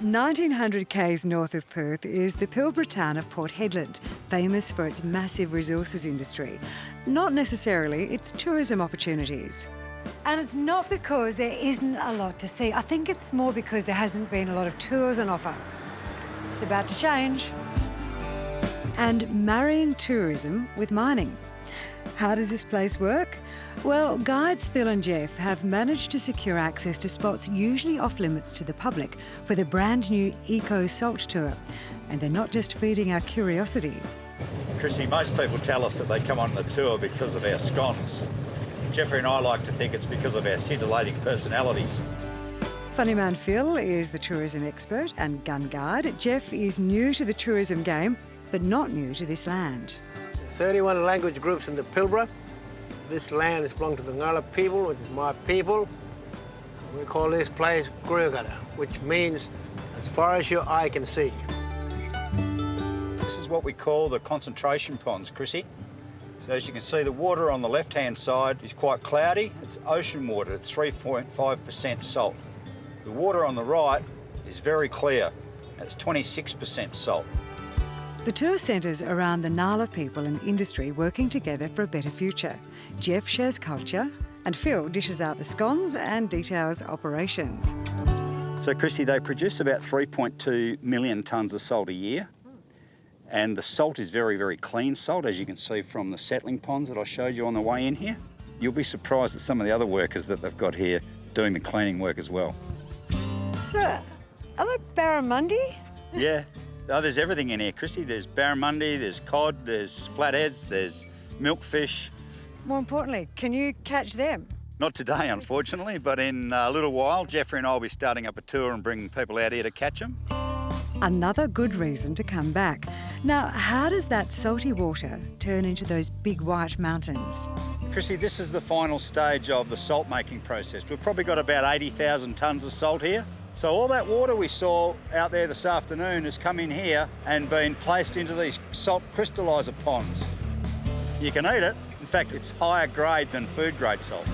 1900 k's north of Perth is the Pilbara town of Port Hedland, famous for its massive resources industry. Not necessarily its tourism opportunities. And it's not because there isn't a lot to see. I think it's more because there hasn't been a lot of tours on offer. It's about to change. And marrying tourism with mining. How does this place work? Well, guides Phil and Jeff have managed to secure access to spots usually off limits to the public for the brand new Eco Salt Tour. And they're not just feeding our curiosity. Chrissy, most people tell us that they come on the tour because of our scones. Jeffrey and I like to think it's because of our scintillating personalities. Funny man Phil is the tourism expert and gun guide. Jeff is new to the tourism game, but not new to this land. 31 language groups in the Pilbara. This land is belonging to the Ngala people, which is my people. We call this place Gurugata, which means as far as your eye can see. This is what we call the concentration ponds, Chrissy. So as you can see, the water on the left-hand side is quite cloudy. It's ocean water, it's 3.5% salt. The water on the right is very clear, it's 26% salt. The tour centres around the Ngala people and industry working together for a better future. Jeff shares culture and Phil dishes out the scones and details operations. So Chrissy, they produce about 3.2 million tonnes of salt a year. And the salt is very, very clean salt, as you can see from the settling ponds that I showed you on the way in here. You'll be surprised at some of the other workers that they've got here doing the cleaning work as well. So, are they barramundi? Yeah. Oh, there's everything in here, Chrissy. There's barramundi, there's cod, there's flatheads, there's milkfish. More importantly, can you catch them? Not today, unfortunately, but in a little while, Jeffrey and I will be starting up a tour and bringing people out here to catch them. Another good reason to come back. Now, how does that salty water turn into those big white mountains? Chrissy, this is the final stage of the salt making process. We've probably got about 80,000 tonnes of salt here. So all that water we saw out there this afternoon has come in here and been placed into these salt crystalliser ponds. You can eat it. In fact, it's higher grade than food grade salt.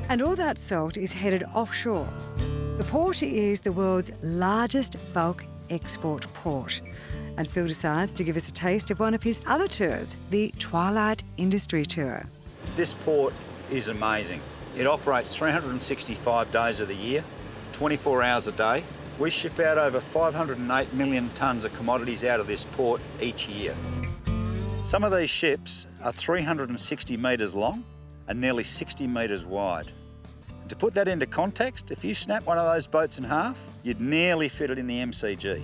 And all that salt is headed offshore. The port is the world's largest bulk export port. And Phil decides to give us a taste of one of his other tours, the Twilight Industry Tour. This port is amazing. It operates 365 days of the year. 24 hours a day. We ship out over 508 million tonnes of commodities out of this port each year. Some of these ships are 360 metres long and nearly 60 metres wide. And to put that into context, if you snap one of those boats in half, you'd nearly fit it in the MCG.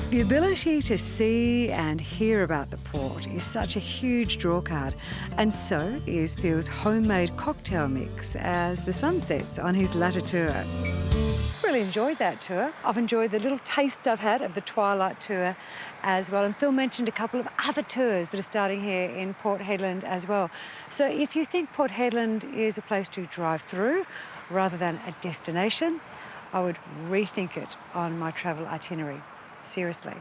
The ability to see and hear about the port is such a huge drawcard, and so is Phil's homemade cocktail mix as the sun sets on his latter tour. Really enjoyed that tour. I've enjoyed the little taste I've had of the Twilight Tour as well, and Phil mentioned a couple of other tours that are starting here in Port Hedland as well. So if you think Port Hedland is a place to drive through rather than a destination, I would rethink it on my travel itinerary. Seriously.